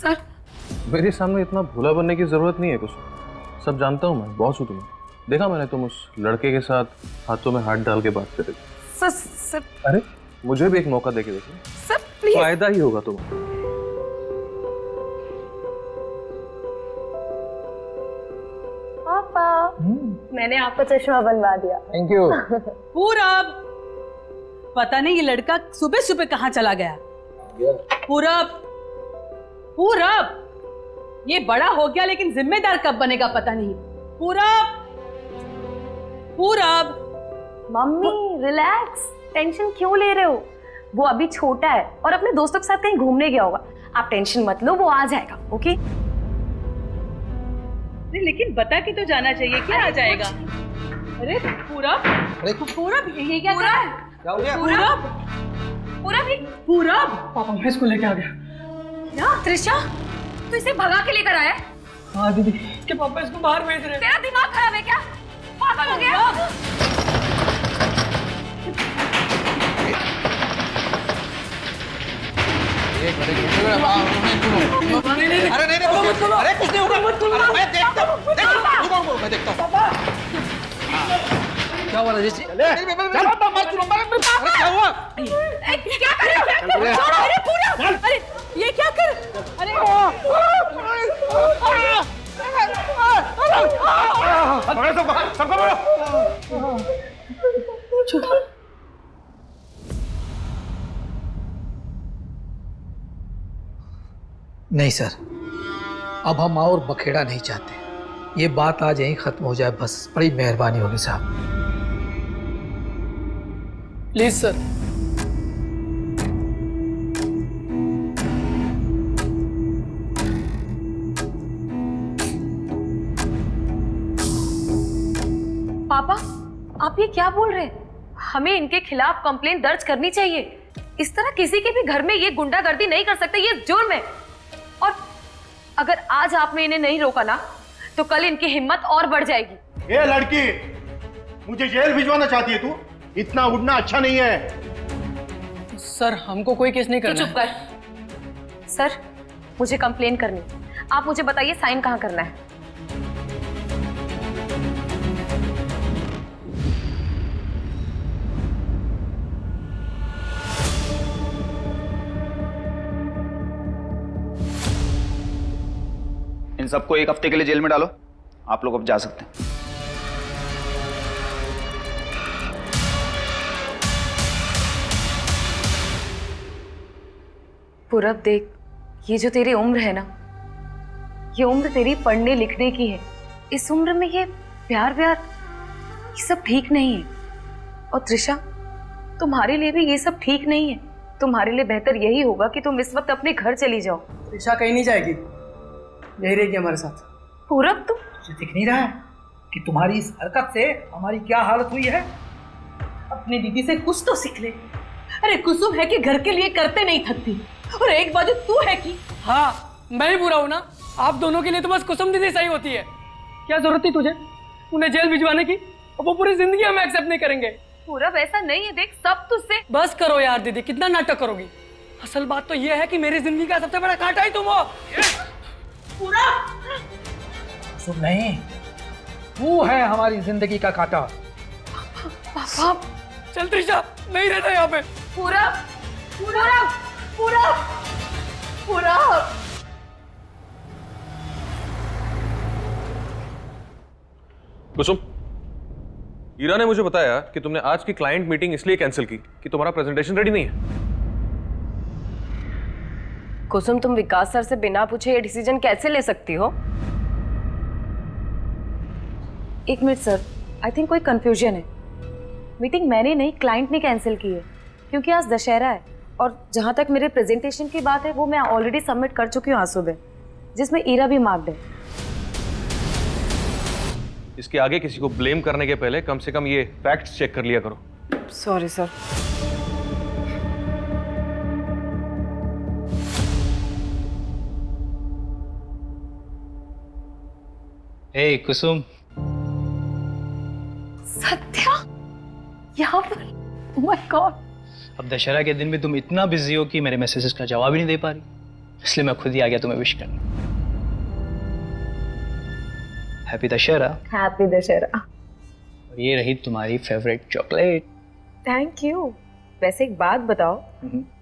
Sir मेरे सामने इतना भोला बनने की जरूरत नहीं है कुछ। सब जानता हूँ मैं, बॉस हूँ तुम्हें। देखा मैंने तुम उस लड़के के साथ हाथों में हाथ डाल के बात कर रहे थे। सर सर अरे मुझे भी एक मौका देके देखो, सर प्लीज। फायदा ही होगा तुम्हें। पापा मैंने आपका चश्मा बनवा दिया। Thank you. पूरब, पता नहीं ये लड़का सुबह सुबह कहाँ चला गया। पूरब, पूरब, ये बड़ा हो गया लेकिन जिम्मेदार कब बनेगा पता नहीं। पूरब, पूरब। मम्मी रिलैक्स, टेंशन क्यों ले रहे हो? वो अभी छोटा है और अपने दोस्तों के साथ कहीं घूमने गया होगा। आप टेंशन मत लो, वो आ जाएगा। ओके? लेकिन बता के तो जाना चाहिए, क्या आ जाएगा? अरे पूरब, अरे पूरब, ये क्या कर रहा है? क्या हो गया? पूरब, पूरब, पूरब। पापा मैं इसको लेके आ गया। क्या त्रिशा, तू इसे भगा के लेकर आया है? हाँ दीदी, कि पापा इसको बाहर भेज रहे हैं। तेरा दिमाग खराब है क्या? पागल हो गया? अरे नहीं, अरे कुछ नहीं होगा। मैं देखता हूँ, मैं देखता हूँ। क्या हुआ राजेश जी? क्या हुआ? क्या कर रहे हो? छोड़ो, अरे पूरा, अरे ये क्या कर? अरे नहीं सर, अब हम और बखेड़ा नहीं चाहते। ये बात आज यहीं खत्म हो जाए बस। बड़ी मेहरबानी होगी साहब। Please sir. पापा आप ये क्या बोल रहे हैं? हमें इनके खिलाफ कंप्लेंट दर्ज करनी चाहिए। इस तरह किसी के भी घर में ये गुंडागर्दी नहीं कर सकते, ये जुर्म है। और अगर आज आपने इन्हें नहीं रोका ना तो कल इनकी हिम्मत और बढ़ जाएगी। ये लड़की मुझे जेल भिजवाना चाहती है तू? इतना उड़ना अच्छा नहीं है। सर हमको कोई केस नहीं तू करना चुप कर। सर मुझे कंप्लेन करनी, आप मुझे बताइए साइन कहाँ करना है? इन सबको एक हफ्ते के लिए जेल में डालो। आप लोग अब जा सकते हैं। पूरब देख, ये जो तेरी उम्र है ना, ये उम्र तेरी पढ़ने लिखने की है। इस उम्र में ये प्यार व्यार ये सब ठीक नहीं है। और त्रिशा तुम्हारे लिए भी ये सब ठीक नहीं है। तुम्हारे लिए बेहतर यही होगा कि तुम इस वक्त अपने घर चली जाओ। ईशा कहीं नहीं जाएगी, यही रहेगी हमारे साथ। पूरब तुम तुझे दिख नहीं रहा है कि तुम्हारी इस हरकत से हमारी क्या हालत हुई है? अपनी दीदी से कुछ तो सीख ले। अरे कुसुम है कि घर के लिए करते नहीं थकती, और एक बाजू तू है कि हाँ मैं ही बुरा हूँ ना। आप दोनों के लिए तो बस कुसुम दीदी सही होती है। क्या जरूरत थी तुझे उन्हें जेल भिजवाने की? और वो पूरी जिंदगी हमें एक्सेप्ट नहीं करेंगे। पूरब ऐसा नहीं है, देख सब तुझसे। बस करो यार दीदी, कितना नाटक करोगी? असल बात तो ये है कि मेरी जिंदगी का सबसे बड़ा कांटा ही तुम हो। पूरा कुसुम नहीं, वो है हमारी जिंदगी का कांटा। पापा चल त्रिशा, नहीं रहता यहाँ पे। पूरब पूरब पूरब पूरब। कुसुम, ईरा ने मुझे बताया कि तुमने आज की क्लाइंट मीटिंग इसलिए कैंसिल की कि तुम्हारा प्रेजेंटेशन रेडी नहीं है। कुसुम तुम विकास सर से बिना पूछे ये डिसीजन कैसे ले सकती हो? एक मिनट सर, आई थिंक कोई कंफ्यूजन है। मीटिंग मैंने नहीं, क्लाइंट ने कैंसिल की है क्योंकि आज दशहरा है। और जहां तक मेरे प्रेजेंटेशन की बात है वो मैं ऑलरेडी सबमिट कर चुकी हूँ आज सुबह, जिसमें ईरा भी मार्क्ड है। इसके आगे किसी को ब्लेम करने के पहले कम से कम ये फैक्ट्स चेक कर लिया करो। Sorry sir. Hey Kusum, Satya यहाँ पर? Oh my god. अब दशहरा के दिन भी तुम इतना बिजी हो कि मेरे मैसेजेस का जवाब ही नहीं दे पा रही। इसलिए मैं खुद ही आ गया तुम्हें विश करने। हैप्पी दशहरा। हैप्पी दशहरा। और ये रही तुम्हारी फेवरेट चॉकलेट। Thank you. वैसे एक बात बताओ,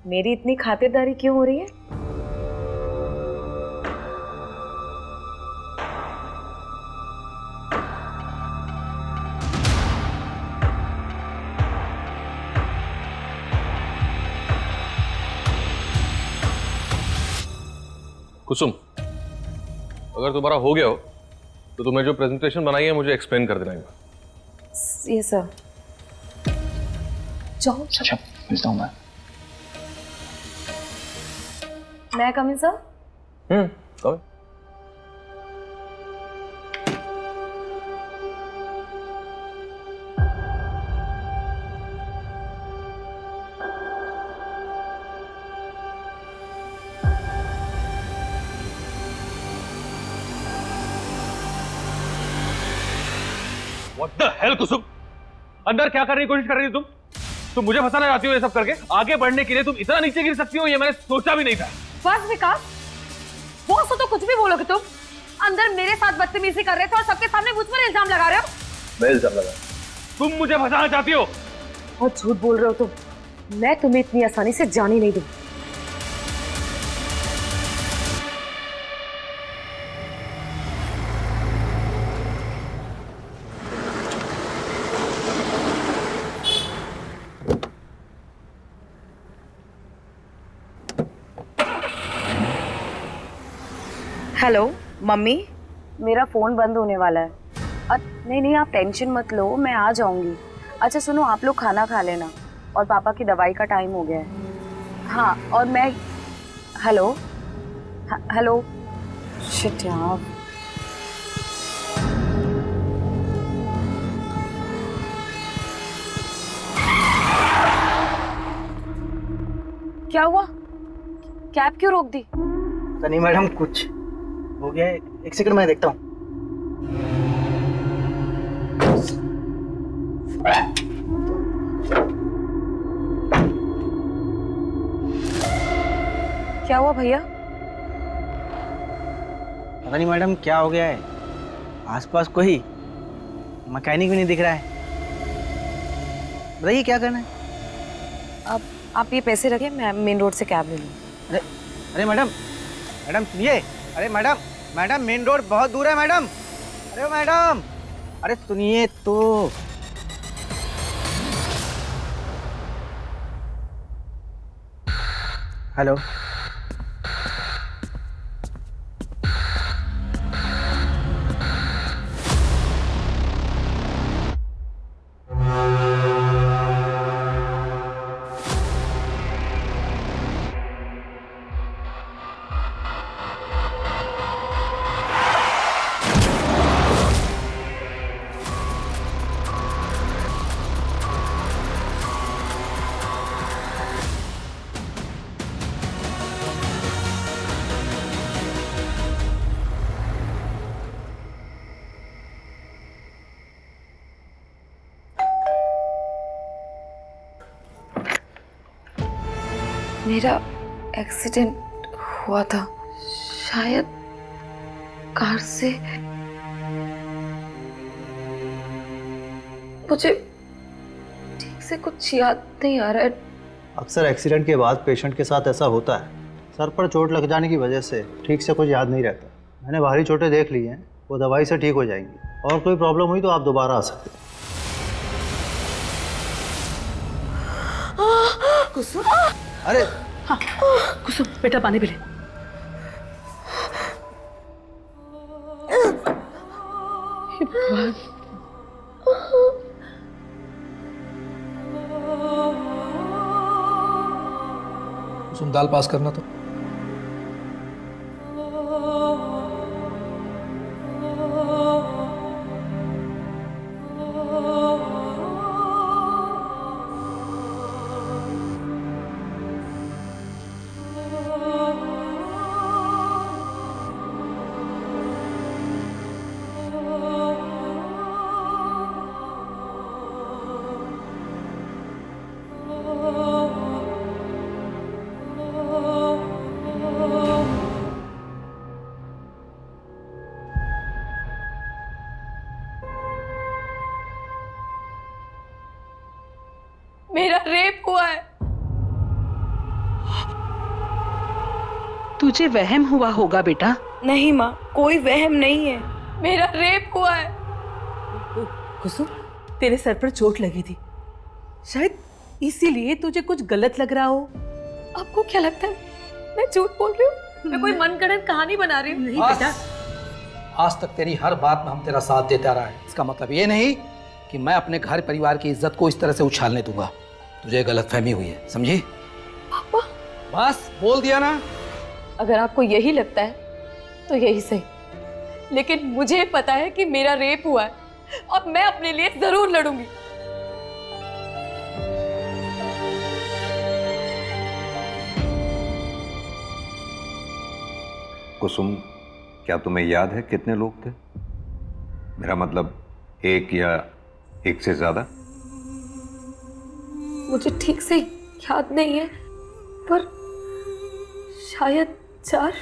मेरी इतनी खातिरदारी क्यों हो रही है? कुसुम, अगर तुम्हारा हो गया हो तो तुम्हें जो प्रेजेंटेशन बनाई है मुझे एक्सप्लेन कर देना एक बार। ये सर। जाओ। अच्छा, मिलता हूँ मैं। मैं कम इन सर? कहो। What the hell, कुसुम? अंदर क्या करने की कोशिश कर रही हो तुम मुझे फंसाना चाहती हो ये सब करके? आगे बढ़ने के लिए तुम इतना नीचे गिर सकती हो, ये मैंने सोचा भी नहीं था। बस विकास, बॉस हो तो कुछ भी बोलोगे तुम। अंदर मेरे साथ बदतमीजी कर रहे थे और सबके सामने मुझ पर इल्जाम लगा रहे हो। मैं इल्जाम लगा? तुम मुझे फंसाना चाहती हो? बहुत झूठ बोल रहे हो तुम। मैं तुम्हें इतनी आसानी से जाने नहीं दूं। हेलो मम्मी, मेरा फ़ोन बंद होने वाला है। नहीं आप टेंशन मत लो, मैं आ जाऊंगी। अच्छा सुनो, आप लोग खाना खा लेना और पापा की दवाई का टाइम हो गया है। हाँ, और मैं हेलो हेलो शिट यार। क्या हुआ? कैब क्यों रोक दी? पता नहीं मैडम, कुछ हो गया है। एक सेकंड मैं देखता हूँ। क्या हुआ भैया? पता नहीं मैडम क्या हो गया है। आसपास कोई मैकेनिक भी नहीं दिख रहा है। बताइए क्या करना है? अब आप ये पैसे रखिए, मैं मेन रोड से कैब ले लूँ। अरे अरे मैडम, मैडम सुनिए। अरे मैडम, मैडम मेन रोड बहुत दूर है मैडम। अरे मैडम, अरे सुनिए तो। हेलो, मेरा एक्सीडेंट हुआ था शायद कार से। मुझे ठीक से कुछ याद नहीं आ रहा है। अक्सर एक्सीडेंट के बाद पेशेंट के साथ ऐसा होता है। सर पर चोट लग जाने की वजह से ठीक से कुछ याद नहीं रहता। मैंने बाहरी चोटें देख ली हैं, वो दवाई से ठीक हो जाएंगी। और कोई प्रॉब्लम हुई तो आप दोबारा आ सकते हैं। कुसुम, अरे हाँ कुसुम बेटा पानी पी ले। हे भगवान। कुसुम दाल पास करना तो। तुझे वहम हुआ होगा बेटा। नहीं माँ, कोई वहम नहीं है, मेरा रेप हुआ है। कुसुम, तेरे सर पर चोट लगी थी, शायद इसीलिए तुझे कुछ गलत लग रहा हो। आपको क्या लगता है मैं झूठ बोल रही हूँ? मैं कोई मनगढ़ंत कहानी बना रही हूँ? नहीं बेटा, आज तक तेरी हर बात में हम तेरा साथ देता रहा है। इसका मतलब ये नहीं कि मैं अपने घर परिवार की इज्जत को इस तरह से उछालने दूंगा। तुझे गलतफहमी हुई है, समझी? पापा, बस बोल दिया ना। अगर आपको यही लगता है तो यही सही, लेकिन मुझे पता है कि मेरा रेप हुआ है और मैं अपने लिए जरूर लड़ूंगी। कुसुम, क्या तुम्हें याद है कितने लोग थे? मेरा मतलब एक या एक से ज्यादा? मुझे ठीक से याद नहीं है, पर शायद 4।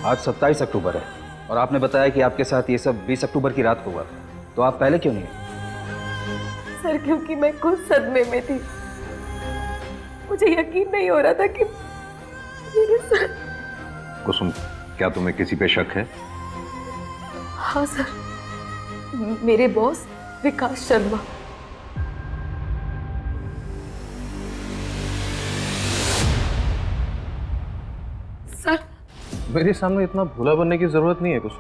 आज 27 अक्टूबर है और आपने बताया कि आपके साथ ये सब 20 अक्टूबर की रात को हुआ था, तो आप पहले क्यों नहीं आए? सर, क्योंकि मैं खुद सदमे में थी। मुझे यकीन नहीं हो रहा था कि मेरे साथ। कुसुम, क्या तुम्हें किसी पे शक है? हाँ सर, मेरे बॉस विकास शर्मा। सर, मेरे सामने इतना भोला बनने की जरूरत नहीं है कुछ।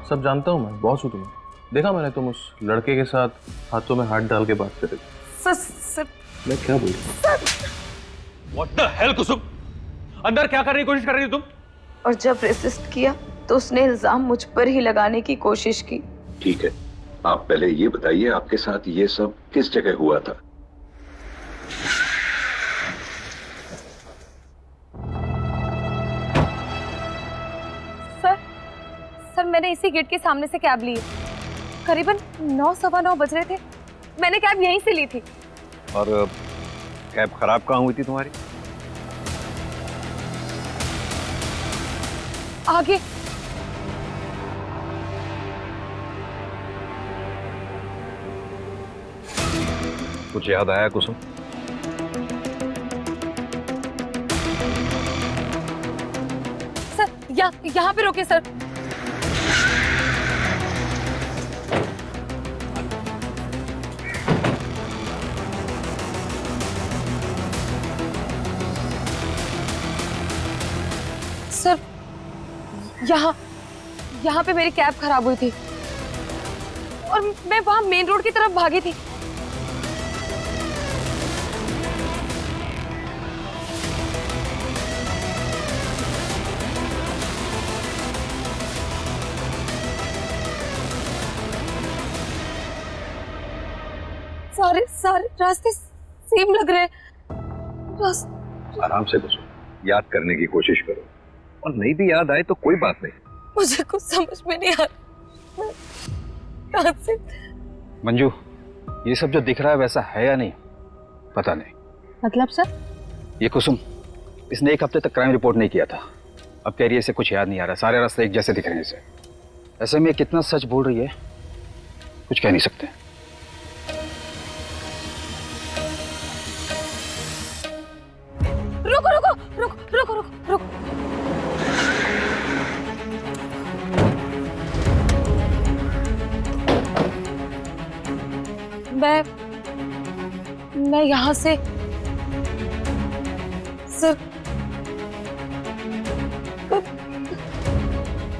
सब जानता हूँ मैं, बॉस हूँ तुम्हें। देखा मैंने तुम उस लड़के के साथ हाथों में हाथ डाल के बात कर रही थी। सर मैं क्या बोल रहा हूँ? What the hell, कुसुम? अंदर क्या करने की कोशिश कर रही थी तुम? और जब रेसिस्ट किया तो उसने इल्जाम मुझ पर ही लगाने की कोशिश की। ठीक है, आप पहले ये बताइए आपके साथ ये सब किस जगह हुआ था? सर, मैंने इसी गेट के सामने से कैब ली है। करीबन 9 सवा 9 बज रहे थे। मैंने कैब यहीं से ली थी। और कैब खराब कहाँ हुई थी तुम्हारी? आगे। कुछ याद आया कुसुम? सर, यहाँ पे रोके सर। सर, यहाँ पे मेरी कैब खराब हुई थी और मैं वहां मेन रोड की तरफ भागी थी। सारे रास्ते सेम लग रहे हैं। आराम से कुसुम, याद करने की कोशिश करो, और नहीं भी याद आए तो कोई बात नहीं। मुझे कुछ समझ में नहीं आ रहा। कहां से? मंजू, ये सब जो दिख रहा है वैसा है या नहीं पता नहीं। मतलब सर? ये कुसुम, इसने 1 हफ्ते तक क्राइम रिपोर्ट नहीं किया था। अब कह रही है इसे कुछ याद नहीं आ रहा, सारे रास्ते एक जैसे दिख रहे हैं इसे। ऐसे में कितना सच बोल रही है कुछ कह नहीं सकते। रुको रुको रुको रुको रुको रुको। मैं यहाँ से सर,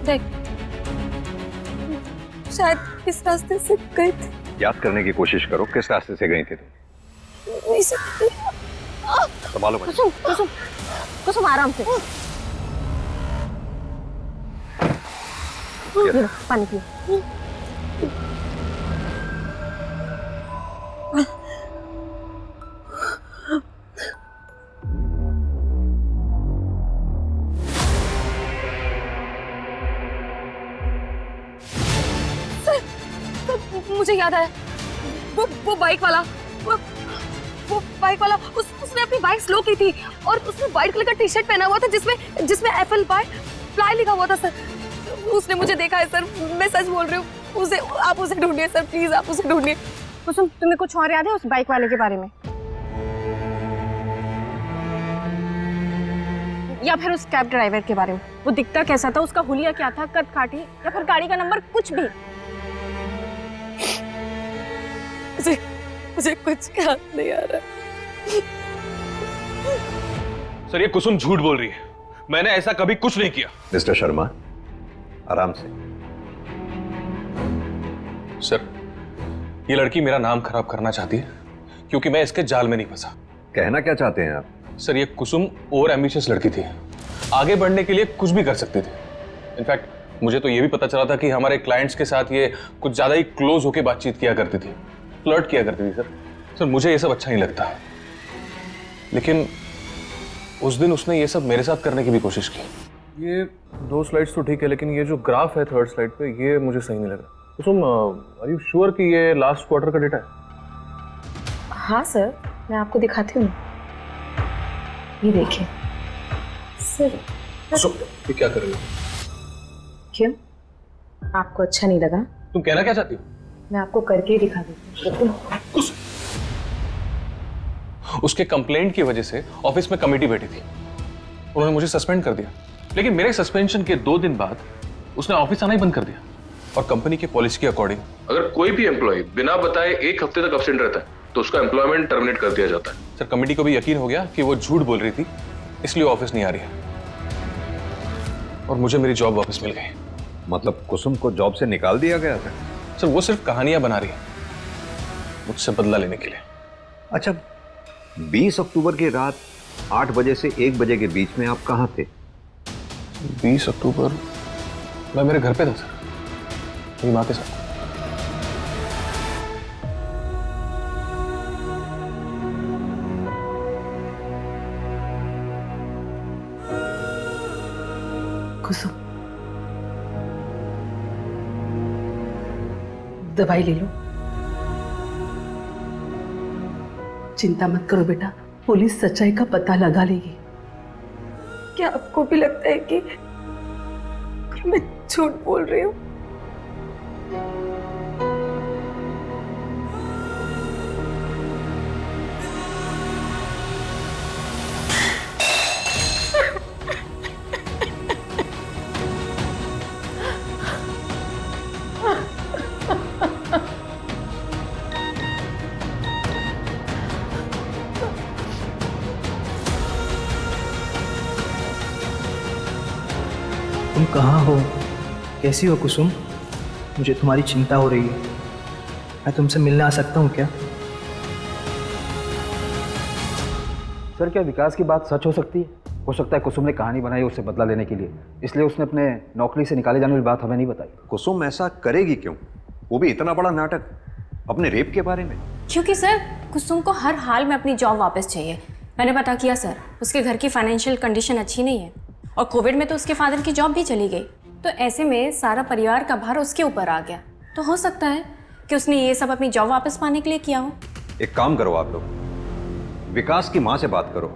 देख, शायद इस रास्ते से गए थे। याद करने की कोशिश करो, किस रास्ते से गई थी तुम? संभालो कुसुम, कुसुम, कुसुम, आराम से। पानी पियो। मुझे याद आया, वो बाइक वाला, वो बाइक वाला उसने अपनी बाइक स्लो की थी और उसने व्हाइट कलर का टी शर्ट पहना हुआ था जिसमें एप्पल पाई फ्लाई लिखा हुआ था सर। उसने मुझे देखा है सर, मैं सच बोल रही हूँ। आप उसे ढूंढिए सर, प्लीज आप उसे ढूंढिए। कुसुम, तुम्हें कुछ और याद है उस बाइक वाले के बारे में? या फिर उस कैब ड्राइवर के बारे में। वो दिखता कैसा था, उसका हुलिया क्या था, कद काठी या फिर गाड़ी का नंबर, कुछ भी। मुझे कुछ याद नहीं आ रहा। सर ये कुसुम झूठ बोल रही है, मैंने ऐसा कभी कुछ नहीं किया। मिस्टर शर्मा, आराम से। सर ये लड़की मेरा नाम खराब करना चाहती है क्योंकि मैं इसके जाल में नहीं फंसा। कहना क्या चाहते हैं आप? सर ये कुसुम ओवर एम्बिशियस लड़की थी, आगे बढ़ने के लिए कुछ भी कर सकती थी। इनफैक्ट मुझे तो ये भी पता चला था कि हमारे क्लाइंट्स के साथ ये कुछ ज्यादा ही क्लोज होकर बातचीत किया करती थी, फ्लर्ट किया करती थी। सर मुझे ये सब अच्छा नहीं लगता, लेकिन उस दिन उसने ये सब मेरे साथ करने की भी कोशिश की। ये 2 स्लाइड्स तो ठीक है, लेकिन ये जो ग्राफ है 3rd स्लाइड पे, ये मुझे सही नहीं लग रहा। कुसुम, आर यू श्योर कि ये लास्ट क्वार्टर का डेटा है? हाँ सर, मैं आपको दिखाती हूँ। ये देखिए सर। ये क्या कर रही हो? क्यों, आपको अच्छा नहीं लगा? तुम कहना क्या चाहती हो? मैं आपको करके ही दिखा देती हूँ। उसके कंप्लेंट की वजह से ऑफिस में कमेटी बैठी थी, उन्होंने मुझे सस्पेंड कर दिया, लेकिन मेरे सस्पेंशन के 2 दिन बाद उसने ऑफिस आना ही बंद कर दिया। और कंपनी के पॉलिसी के अकॉर्डिंग अगर कोई भी एम्प्लॉय बिना बताए 1 हफ्ते तक एब्सेंट रहता है तो उसका एम्प्लॉयमेंट टर्मिनेट कर दिया जाता है। सर कमेटी को भी यकीन हो गया कि वो झूठ बोल रही थी, इसलिए ऑफिस नहीं आ रही है और मुझे मेरी जॉब वापस मिल गई। मतलब कुसुम को जॉब से निकाल दिया गया था? सर वो सिर्फ कहानियां बना रही है मुझसे बदला लेने के लिए। अच्छा, 20 अक्टूबर की रात 8 बजे से 1 बजे के बीच में आप कहाँ थे? 20 अक्टूबर मैं मेरे घर पे था सर, मेरी माँ के साथ। कुसुम, दवाई ले लो। चिंता मत करो बेटा, पुलिस सच्चाई का पता लगा लेगी। क्या आपको भी लगता है कि मैं झूठ बोल रही हूँ? तुम कहाँ हो? कैसी हो कुसुम? मुझे तुम्हारी चिंता हो रही है। मैं तुमसे मिलने आ सकता हूँ क्या? सर क्या विकास की बात सच हो सकती है? हो सकता है कुसुम ने कहानी बनाई उससे बदला लेने के लिए, इसलिए उसने अपने नौकरी से निकाले जाने वाली बात हमें नहीं बताई। कुसुम ऐसा करेगी क्यों? वो भी इतना बड़ा नाटक अपने रेप के बारे में। क्योंकि सर कुसुम को हर हाल में अपनी जॉब वापस चाहिए। मैंने पता किया सर, उसके घर की फाइनेंशियल कंडीशन अच्छी नहीं है और कोविड में तो उसके फादर की जॉब भी चली गई, तो ऐसे में सारा परिवार का भार उसके ऊपर आ गया। तो हो सकता है कि उसने ये सब अपनी जॉब वापस पाने के लिए किया हो। एक काम करो आप लोग, विकास की माँ से बात करो,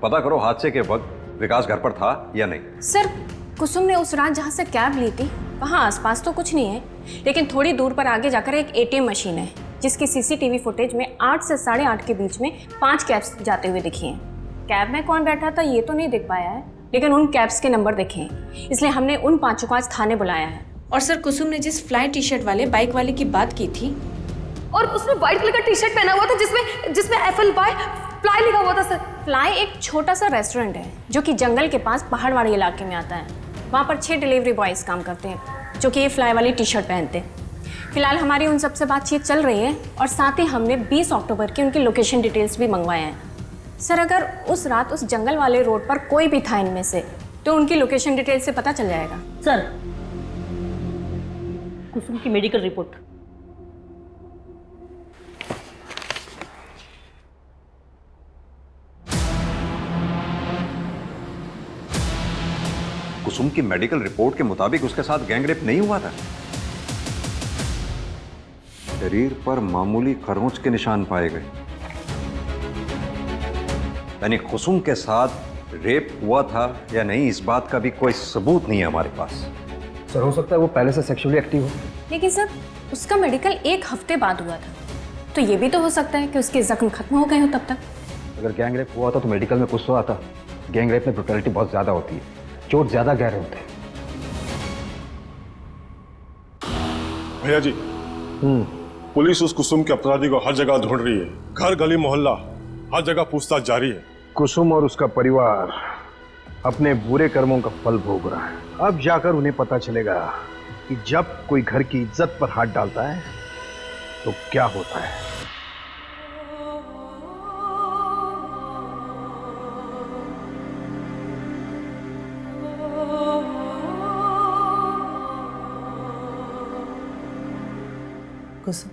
पता करो हादसे के वक्त विकास घर पर था या नहीं। सर कुसुम ने उस रात जहाँ से कैब ली थी वहाँ आसपास तो कुछ नहीं है, लेकिन थोड़ी दूर पर आगे जाकर एक ATM मशीन है जिसकी CCTV फुटेज में 8 से 8:30 के बीच में 5 कैब्स जाते हुए दिखी हैं। कैब में कौन बैठा था ये तो नहीं दिख पाया है, लेकिन उन कैब्स के नंबर देखे हैं, इसलिए हमने उन 5 को आज थाने बुलाया है। और सर कुसुम ने जिस फ्लाई टी-शर्ट वाले बाइक वाले की बात की थी, और उसने व्हाइट कलर का टी-शर्ट पहना हुआ था जिसमें FLY फ्लाई लिखा हुआ था सर। फ्लाई एक छोटा सा रेस्टोरेंट है जो कि जंगल के पास पहाड़वाड़ी इलाके में आता है। वहाँ पर 6 डिलीवरी बॉयज़ काम करते हैं जो कि ये फ्लाई वाली टी-शर्ट पहनते हैं। फिलहाल हमारी उन सबसे बातचीत चल रही है और साथ ही हमने 20 अक्टूबर की उनकी लोकेशन डिटेल्स भी मंगवाए हैं। सर अगर उस रात उस जंगल वाले रोड पर कोई भी था इनमें से तो उनकी लोकेशन डिटेल से पता चल जाएगा। सर कुसुम की मेडिकल रिपोर्ट। कुसुम की मेडिकल रिपोर्ट के मुताबिक उसके साथ गैंगरेप नहीं हुआ था। शरीर पर मामूली खरोंच के निशान पाए गए, यानी कुसुम के साथ रेप हुआ था या नहीं इस बात का भी कोई सबूत नहीं है हमारे पास। सर हो सकता है वो पहले से सेक्सुअली एक्टिव हो। लेकिन सर उसका मेडिकल 1 हफ्ते बाद हुआ था, तो ये भी तो हो सकता है कि उसके जख्म खत्म हो गए हो तब तक। अगर गैंग रेप हुआ होता तो मेडिकल में कुछ तो आता। गैंग रेप में ब्रुटैलिटी बहुत ज़्यादा होती है, चोट ज़्यादा गहरे होते हैं। भैया जी, पुलिस उस कुसुम के अपराधी को हर जगह ढूंढ रही है। घर गली मोहल्ला हर जगह पूछताछ जारी है। कुसुम और उसका परिवार अपने बुरे कर्मों का फल भोग रहा है। अब जाकर उन्हें पता चलेगा कि जब कोई घर की इज्जत पर हाथ डालता है तो क्या होता है। कुसुम,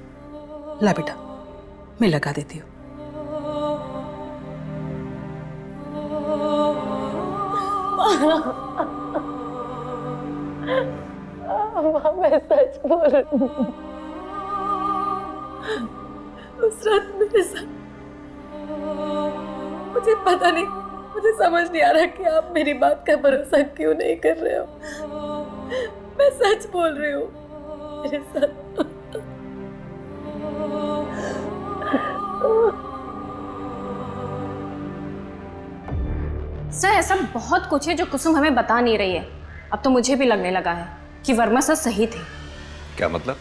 ला बेटा, मैं लगा देती हूँ। मैं सच बोल रही हूँ। उस रात मेरे साथ, मुझे पता नहीं, मुझे समझ नहीं आ रहा कि आप मेरी बात का भरोसा क्यों नहीं कर रहे हो। मैं सच बोल रही हूँ, मेरे साथ सर ऐसा बहुत कुछ है जो कुसुम हमें बता नहीं रही है। अब तो मुझे भी लगने लगा है कि वर्मा सर सही थे। क्या मतलब?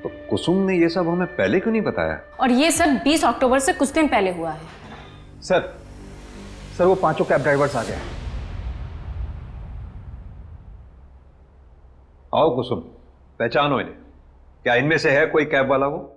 तो कुसुम ने ये सब हमें पहले क्यों नहीं बताया? और ये सब 20 अक्टूबर से कुछ दिन पहले हुआ है। सर वो 5 कैब ड्राइवर्स आ गए। आओ कुसुम, पहचानो इन्हें। क्या इनमें से है कोई कैब वाला? वो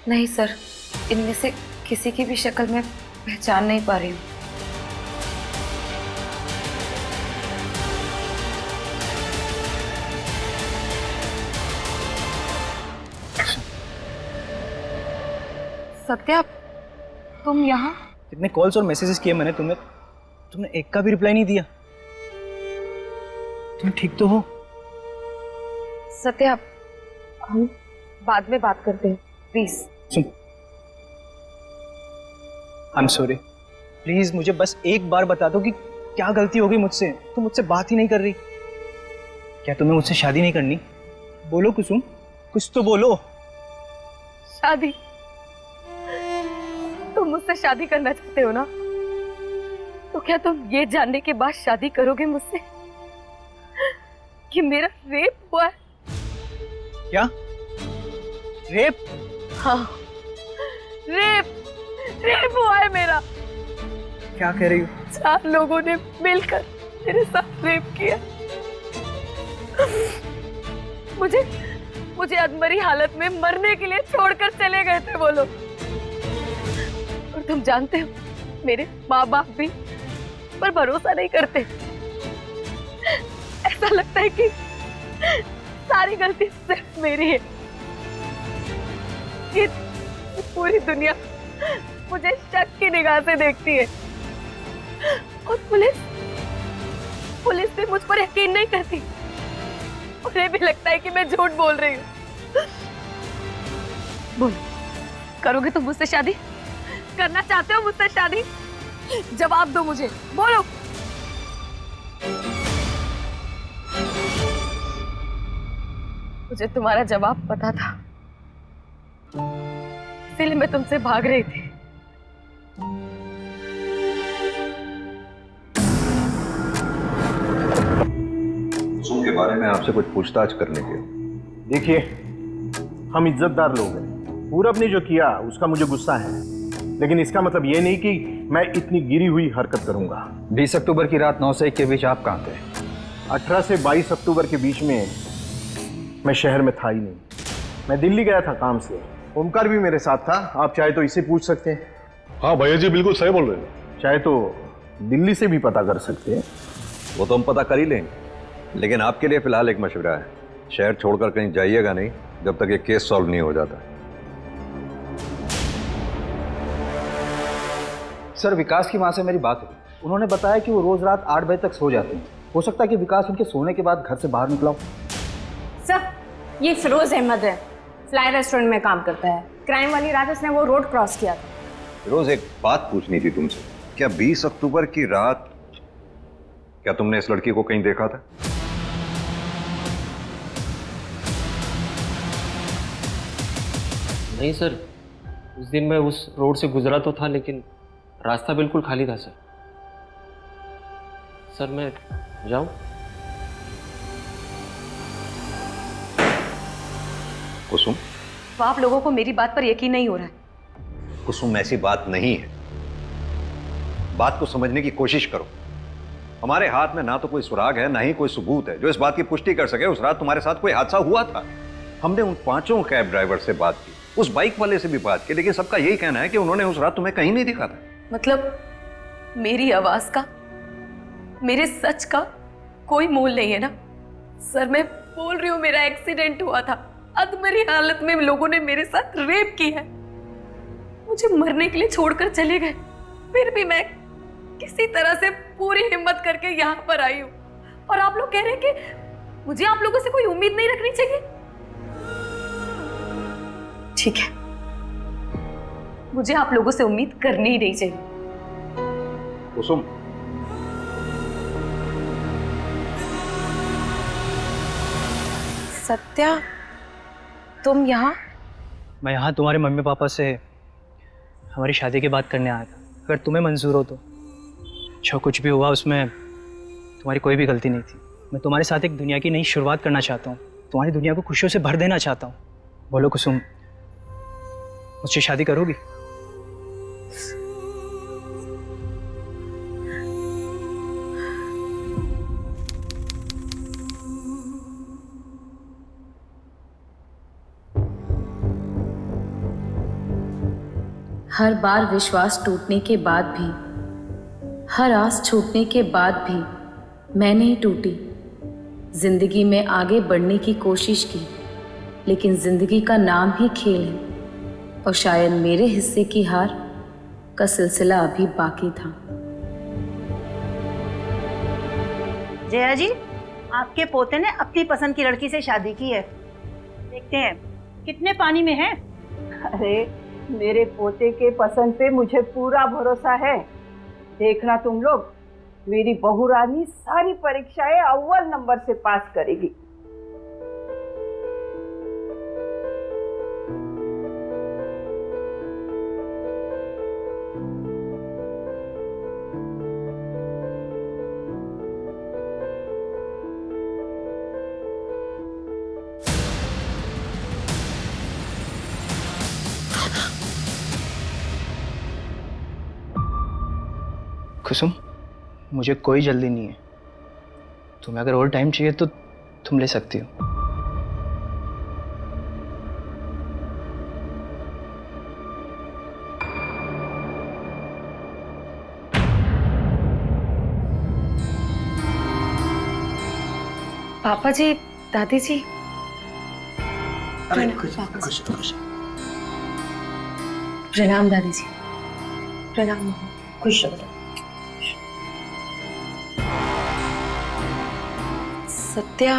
नहीं सर, इनमें से किसी की भी शक्ल मैं पहचान नहीं पा रही हूँ। सत्या, तुम यहाँ? कितने कॉल्स और मैसेजेस किए मैंने तुम्हें, तुमने एक का भी रिप्लाई नहीं दिया। तुम ठीक तो हो? सत्या, हम बाद में बात करते हैं, please. Soon, I am sorry, please मुझे बस एक बार बता दो कि क्या गलती हो गई मुझसे। तुम मुझसे बात ही नहीं कर रही। क्या तुम्हें मुझसे शादी नहीं करनी? बोलो कुसुम, कुछ तो बोलो। शादी? तुम मुझसे शादी करना चाहते हो ना? तो क्या तुम ये जानने के बाद शादी करोगे मुझसे कि मेरा रेप हुआ है? क्या? रेप? हाँ, रेप हुआ है मेरा। क्या कह रही हो? 4 लोगों ने मिलकर मेरे साथ रेप किया। मुझे अधमरी हालत में मरने के लिए छोड़कर चले गए थे वो लोग। और तुम जानते हो, मेरे माँ बाप भी उस पर भरोसा नहीं करते। ऐसा लगता है कि सारी गलती सिर्फ मेरी है। ये पूरी दुनिया मुझे शक की निगाह से देखती है और पुलिस भी मुझ पर यकीन नहीं करती। उन्हें भी लगता है कि मैं झूठ बोल रही हूँ। बोलो, करोगे तुम मुझसे शादी? करना चाहते हो मुझसे शादी? जवाब दो मुझे, बोलो। मुझे तुम्हारा जवाब पता था, इसीलिए मैं तुमसे भाग रही थी। कुसुम के बारे में आपसे कुछ पूछताछ करने के। देखिए, हम इज्जतदार लोग हैं। पूरब ने जो किया उसका मुझे गुस्सा है, लेकिन इसका मतलब ये नहीं कि मैं इतनी गिरी हुई हरकत करूंगा। 20 अक्टूबर की रात 9 से 1 के बीच आप कहाँ थे? 18 से 22 अक्टूबर के बीच में मैं शहर में था ही नहीं। मैं दिल्ली गया था काम से। ओमकार भी मेरे साथ था, आप चाहे तो इसे पूछ सकते हैं। हाँ भैया जी, बिल्कुल सही बोल रहे हैं। चाहे तो दिल्ली से भी पता कर सकते हैं। वो तो हम पता कर ही लेंगे, लेकिन आपके लिए फिलहाल एक मशवरा है। शहर छोड़कर कहीं जाइएगा नहीं जब तक ये केस सॉल्व नहीं हो जाता। सर, विकास की माँ से मेरी बात हुई। उन्होंने बताया कि वो रोज रात 8 बजे तक सो जाते हैं। हो सकता है कि विकास उनके सोने के बाद घर से बाहर निकला हो। सर, ये फिरोज अहमद है, फ्लाई रेस्टोरेंट में काम करता है। क्राइम वाली रात उसने वो रोड क्रॉस किया था। रोज एक बात पूछनी थी तुमसे, क्या 20 अक्टूबर की रात क्या तुमने इस लड़की को कहीं देखा था? नहीं सर, उस दिन मैं उस रोड से गुजरा तो था, लेकिन रास्ता बिल्कुल खाली था सर। सर मैं जाऊं? कुसुम, तो आप लोगों को मेरी बात पर यकीन नहीं हो रहा है? कुसुम, ऐसी बात नहीं है। बात को समझने की कोशिश करो। हमारे हाथ में ना तो कोई सुराग है, ना ही कोई सबूत है जो इस बात की पुष्टि कर सके उस रात तुम्हारे साथ कोई हादसा हुआ था। हमने उन 5 कैब ड्राइवर से बात की, उस बाइक वाले से भी बात की, लेकिन सबका यही कहना है कि उन्होंने उस रात तुम्हें कहीं नहीं दिखा था। मतलब मेरी आवाज का, मेरे सच का कोई मोल नहीं है ना? सर मैं बोल रही हूँ, मेरा एक्सीडेंट हुआ था। अधमरी हालत में लोगों ने मेरे साथ रेप की है, मुझे मरने के लिए छोड़कर चले गए। फिर भी मैं किसी तरह से पूरी हिम्मत करके यहाँ पर आई हूँ, और आप लोग कह रहे हैं कि मुझे आप लोगों से कोई उम्मीद नहीं रखनी चाहिए। ठीक है, मुझे आप लोगों से उम्मीद करनी ही नहीं चाहिए। कुसुम, सत्या, तुम यहाँ? मैं यहाँ तुम्हारे मम्मी पापा से हमारी शादी की बात करने आया था। अगर तुम्हें मंजूर हो तो। जो कुछ भी हुआ उसमें तुम्हारी कोई भी गलती नहीं थी। मैं तुम्हारे साथ एक दुनिया की नई शुरुआत करना चाहता हूँ, तुम्हारी दुनिया को खुशियों से भर देना चाहता हूँ। बोलो कुसुम, मुझसे शादी करोगी? हर बार विश्वास टूटने के बाद भी, हर आस छूटने के बाद भी मैं नहीं टूटी। जिंदगी में आगे बढ़ने की कोशिश की, लेकिन जिंदगी का नाम ही खेल है, और शायद मेरे हिस्से की हार का सिलसिला अभी बाकी था। जया जी, आपके पोते ने अपनी पसंद की लड़की से शादी की है। देखते हैं कितने पानी में है। अरे मेरे पोते के पसंद पे मुझे पूरा भरोसा है। देखना तुम लोग, मेरी बहू रानी सारी परीक्षाएं अव्वल नंबर से पास करेगी। कुसुम, मुझे कोई जल्दी नहीं है। तुम्हें अगर और टाइम चाहिए तो तुम ले सकती हो। पापा जी, दादी जी, प्रणाम दादी जी। प्रणाम। खुश रहो। सत्या,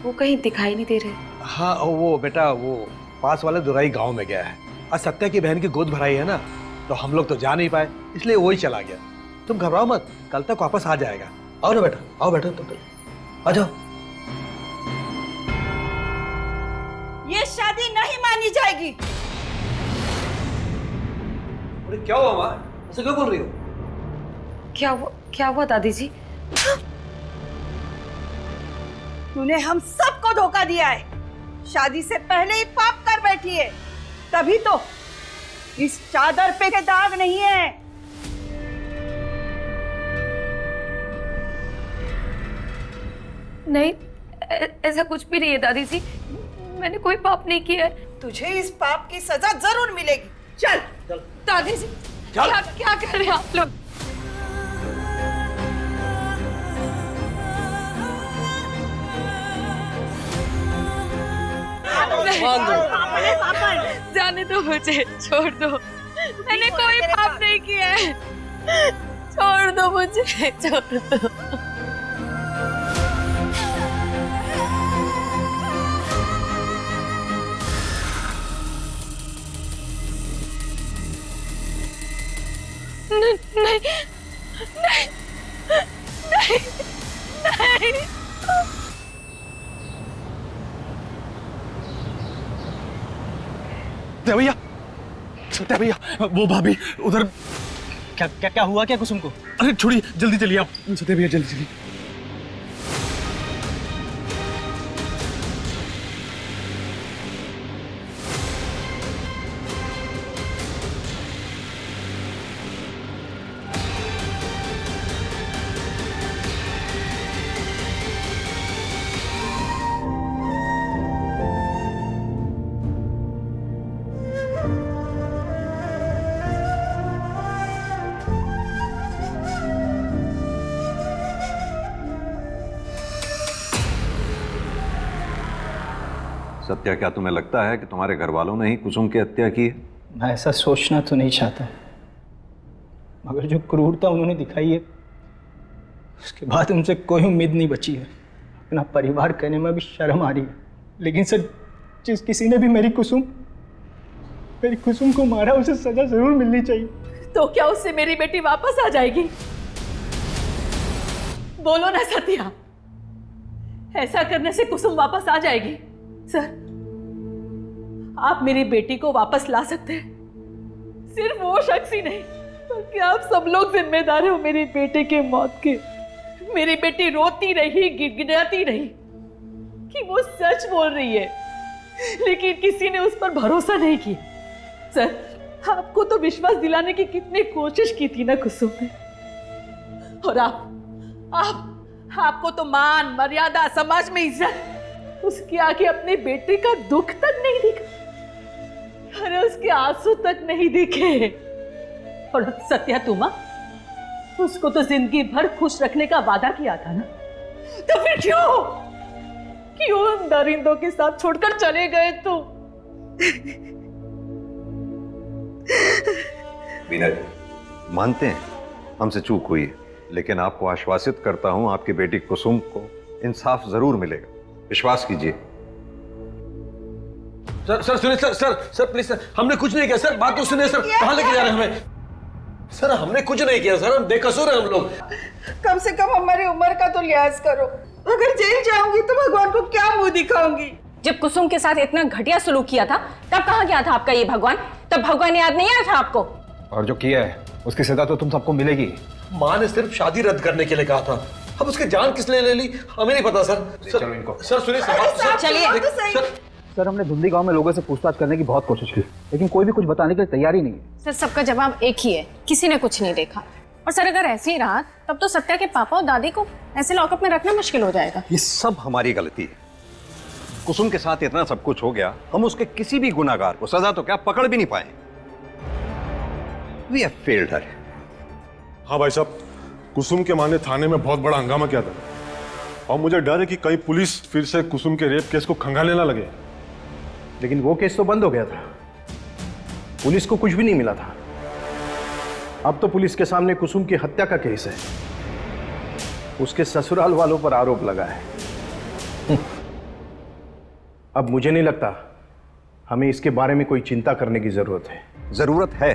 वो कहीं दिखाई नहीं दे रहे। हाँ, वो बेटा वो पास वाले दुराई गांव में गया है। आज सत्या की बहन की गोद भराई है ना, तो हम लोग तो जा नहीं पाए, इसलिए वही चला गया। तुम घबराओ मत, कल तक वापस आ जाएगा। आओ ना बेटा, आओ बेटा, तुम आ जाओ। ये शादी नहीं मानी जाएगी। अरे क्या हुआ माँ, ऐसे क्यों बोल रही हो? क्या हुआ दादी जी? तूने हम सबको धोखा दिया है। शादी से पहले ही पाप कर बैठी है, तभी तो इस चादर पे के दाग नहीं है। नहीं, ऐसा कुछ भी नहीं है दादी जी, मैंने कोई पाप नहीं किया है। तुझे इस पाप की सजा जरूर मिलेगी। चल दादी जी, क्या कर रहे हैं आप लोग? जाने दो मुझे, छोड़ दो। मैंने कोई पाप नहीं किया है। छोड़ दो मुझे, छोड़ दो। नहीं नहीं नहीं नहीं नहीं। भैया, सत्या भैया, वो भाभी उधर। क्या क्या क्या हुआ क्या कुसुम को? अरे छोड़िए, जल्दी चलिए आप। सत्या भैया जल्दी चलिए। सत्या, क्या तुम्हें लगता है कि तुम्हारे घर वालों ने ही कुसुम की हत्या की है? मैं ऐसा सोचना तो नहीं चाहता, मगर जो क्रूरता उन्होंने दिखाई है उसके बाद उनसे कोई उम्मीद नहीं बची है। अपना परिवार कहने में भी शर्म आ रही है। लेकिन सर, जिस किसी ने भी मेरी कुसुम को मारा, उसे सजा जरूर मिलनी चाहिए। तो क्या उससे मेरी बेटी वापस आ जाएगी? बोलो ना सत्या, ऐसा करने से कुसुम वापस आ जाएगी? सर, आप मेरी बेटी को वापस ला सकते हैं। सिर्फ वो शख्स ही नहीं बल्कि आप सब लोग जिम्मेदार हो मेरी बेटे के मौत के। मेरी बेटी रोती रही, गिड़गिड़ाती रही कि वो सच बोल रही है, लेकिन किसी ने उस पर भरोसा नहीं किया। सर, आपको तो विश्वास दिलाने की कितनी कोशिश की थी ना कुसुम ने, और आपको तो मान मर्यादा, समाज में इज्जत, उसके आगे अपने बेटे का दुख तक नहीं दिखा। अरे उसके आंसू तक नहीं दिखे। और सत्या, तुम उसको तो जिंदगी भर खुश रखने का वादा किया था ना, तो फिर क्यों उन दरिंदों के साथ छोड़कर चले गए तुम? वीना जी, मानते हैं हमसे चूक हुई है, लेकिन आपको आश्वासित करता हूं आपकी बेटी कुसुम को इंसाफ जरूर मिलेगा। विश्वास कीजिए। सर सुनिए, सर प्लीज सर, हमने कुछ नहीं किया सर। बात तो सुनिए सर, कहाँ लेके जा रहे हैं हमें? सर हमने कुछ नहीं किया सर, हम बेकसूर हैं हम लोग। कम से कम हमारी उम्र का तो लिहाज करो। अगर जेल जाऊंगी तो भगवान को क्या मुंह दिखाऊंगी? जब कुसुम के साथ इतना घटिया सलूक किया था तब कहाँ गया था आपका ये भगवान? तब भगवान याद नहीं आया था आपको? और जो किया है उसकी सजा तो तुम सबको मिलेगी। माँ ने सिर्फ शादी रद्द करने के लिए कहा था, अब उसकी जान किसने ले ली हमें नहीं पता सर। चलो इनको। सर सुनिए सर, चलिए। सर हमने धुंधी गांव में लोगों से पूछताछ करने की बहुत कोशिश की, लेकिन कोई भी कुछ बताने के लिए तैयार ही नहीं है। सर, सबका जवाब एक ही है, किसी ने कुछ नहीं देखा। और सर, अगर ऐसे ही रहा तब तो सत्या के पापा और दादी को ऐसे लॉकअप में रखना मुश्किल हो जाएगा। ये सब हमारी गलती है। कुसुम के साथ इतना सब कुछ हो गया, हम उसके किसी भी गुनाहगार को सजा तो क्या पकड़ भी नहीं पाए। We have failed her. हाँ भाई साहब, कुसुम के मां ने थाने में बहुत बड़ा हंगामा किया था, और मुझे डर है कि कहीं पुलिस फिर से कुसुम के रेप केस को खंगालने ना लगे। लेकिन वो केस तो बंद हो गया था, पुलिस को कुछ भी नहीं मिला था। अब तो पुलिस के सामने कुसुम की हत्या का केस है, उसके ससुराल वालों पर आरोप लगा है। अब मुझे नहीं लगता हमें इसके बारे में कोई चिंता करने की जरूरत है। जरूरत है।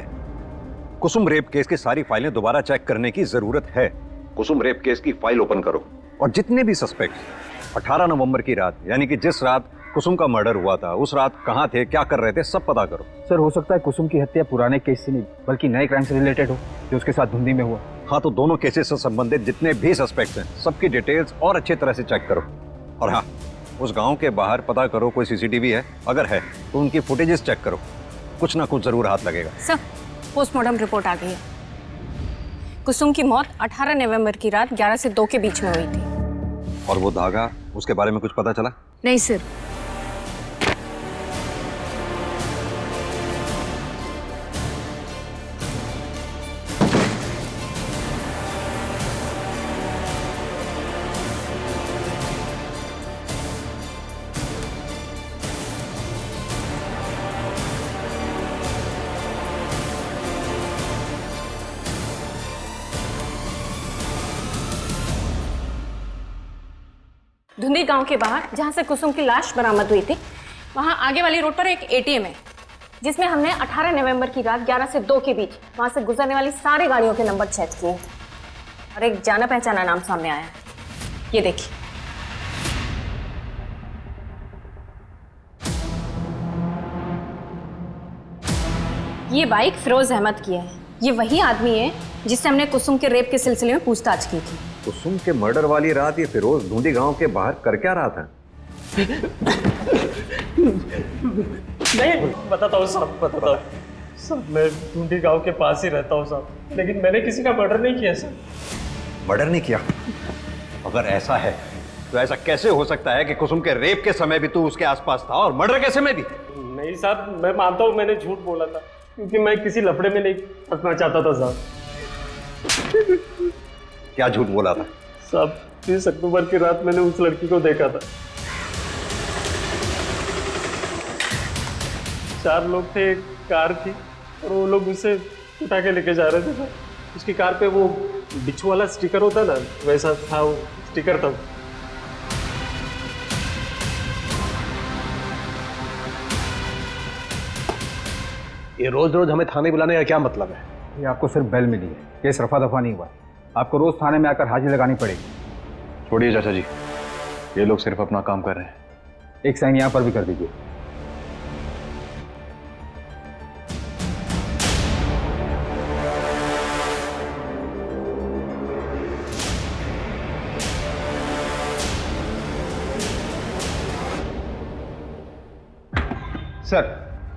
कुसुम रेप केस की सारी फाइलें दोबारा चेक करने की जरूरत है। कुसुम रेप केस की फाइल ओपन करो और जितने भी सस्पेक्ट 18 नवंबर की रात, यानी कि जिस रात कुसुम का मर्डर हुआ था, उस रात कहां थे, क्या कर रहे थे, सब पता करो। सर हो सकता है कुसुम की हत्या पुराने केस से नहीं बल्कि नए क्राइम से रिलेटेड हो जो उसके साथ धुंधी में हुआ। हाँ, तो दोनों केसेस से संबंधित जितने भी सस्पेक्ट्स हैं सबकी डिटेल्स और अच्छी तरह से चेक करो। और हाँ, उस गांव के बाहर पता करो कोई सीसीटीवी है, अगर है तो उनकी फुटेजेस चेक करो, कुछ ना कुछ जरूर हाथ लगेगा। सर, पोस्टमार्टम रिपोर्ट आ गई है। कुसुम की मौत 18 नवंबर की रात 11 से 2 के बीच में हुई थी। और वो धागा, उसके बारे में कुछ पता चला? नहीं सर। धुंधी गांव के बाहर जहां से कुसुम की लाश बरामद हुई थी, वहां आगे वाली रोड पर एक एटीएम है जिसमें हमने 18 नवंबर की रात 11 से 2 के बीच वहां से गुजरने वाली सारी गाड़ियों के नंबर चेक किए और एक जाना पहचाना नाम सामने आया है। ये देखिए। ये बाइक फिरोज अहमद की है। ये वही आदमी है जिससे हमने कुसुम के रेप के सिलसिले में पूछताछ की थी। कुसुम के मर्डर वाली रात ये फिरोज धुंधी गांव के बाहर कर क्या रहा था? नहीं बताता हूँ साहब, बताता हूँ साहब। मैं ढूंढी गांव के पास ही रहता हूँ साहब, लेकिन मैंने किसी का मर्डर नहीं किया सर। मर्डर नहीं किया? अगर ऐसा है तो ऐसा कैसे हो सकता है कि कुसुम के रेप के समय भी तू उसके आसपास था और मर्डर के समय भी? नहीं साहब, मैं मानता हूँ मैंने झूठ बोला था, क्योंकि मैं किसी लफड़े में नहीं फंसना चाहता था साहब। क्या झूठ बोला था? साहब 30 अक्टूबर की रात मैंने उस लड़की को देखा था। 4 लोग थे, एक कार थी और वो लोग उसे उठा के लेके जा रहे थे सर। उसकी कार पे वो बिच्छू वाला स्टिकर होता ना, वैसा था वो स्टिकर था। ये रोज रोज हमें थाने बुलाने का क्या मतलब है? ये आपको सिर्फ बेल मिली है, केस रफा दफा नहीं हुआ। आपको रोज थाने में आकर हाजिरी लगानी पड़ेगी। छोड़िए चाचा जी, ये लोग सिर्फ अपना काम कर रहे हैं। एक साइन यहाँ पर भी कर दीजिए।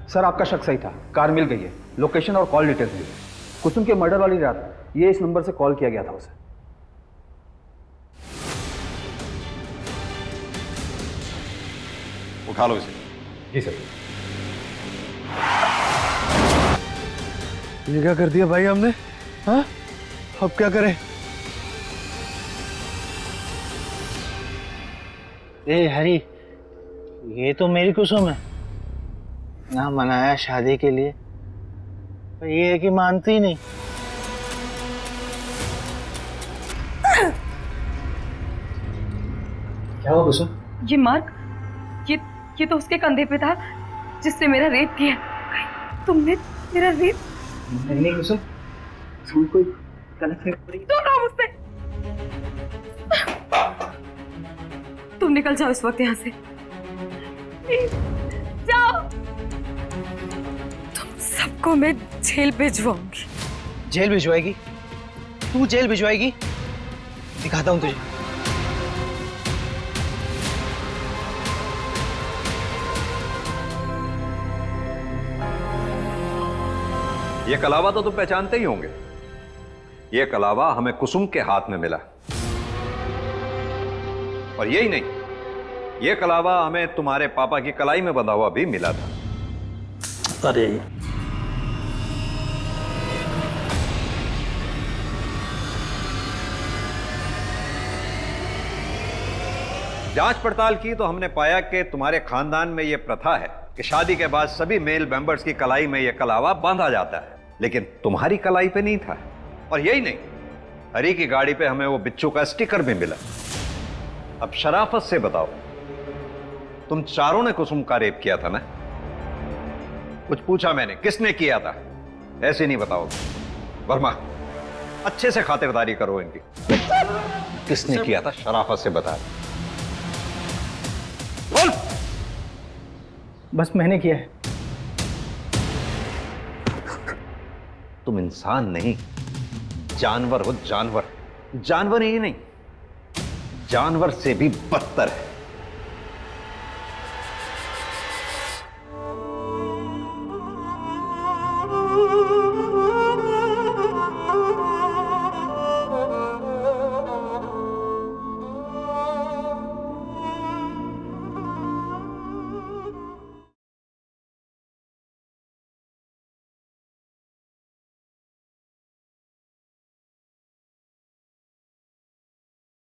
सर आपका शक सही था, कार मिल गई है, लोकेशन और कॉल डिटेल्स भी। कुसुम के मर्डर वाली रात ये इस नंबर से कॉल किया गया था उसे। उठा लो इसे। जी सर। ये क्या कर दिया भाई हमने? हाँ, अब क्या करें? ए हरी, ये तो मेरी कुसुम है ना, मनाया शादी के लिए, पर ये है कि मानती ही नहीं। क्या हुआ कुसुम? ये मार्क, ये तो उसके कंधे पे था जिसने मेरा रेप किया। तुमने मेरा रेप? नहीं कुसुम, तुम कोई गलत फहमी। दूर रहो मुझसे। तुम निकल जाओ इस वक्त यहाँ से, जाओ। तुम सबको मैं जेल भिजवाऊंगी। जेल भिजवाएगी? तू जेल भिजवाएगी? दिखाता हूँ तुझे। ये कलावा तो तुम पहचानते ही होंगे। ये कलावा हमें कुसुम के हाथ में मिला, और यही नहीं, ये कलावा हमें तुम्हारे पापा की कलाई में बंधा हुआ भी मिला था। अरे जांच पड़ताल की तो हमने पाया कि तुम्हारे खानदान में यह प्रथा है कि शादी के बाद सभी मेल मेंबर्स की कलाई में यह कलावा बांधा जाता है, लेकिन तुम्हारी कलाई पे नहीं था। और यही नहीं, हरी की गाड़ी पे हमें वो बिच्छू का स्टिकर भी मिला। अब शराफत से बताओ, तुम चारों ने कुसुम का रेप किया था ना? कुछ पूछा मैंने, किसने किया था? ऐसे नहीं बताओगे। वर्मा, अच्छे से खातिरदारी करो इनकी। किसने किया था? शराफत से बता। बोल। बस मैंने किया है। तुम इंसान नहीं, जानवर हो, जानवर। जानवर ही नहीं, जानवर से भी बदतर है।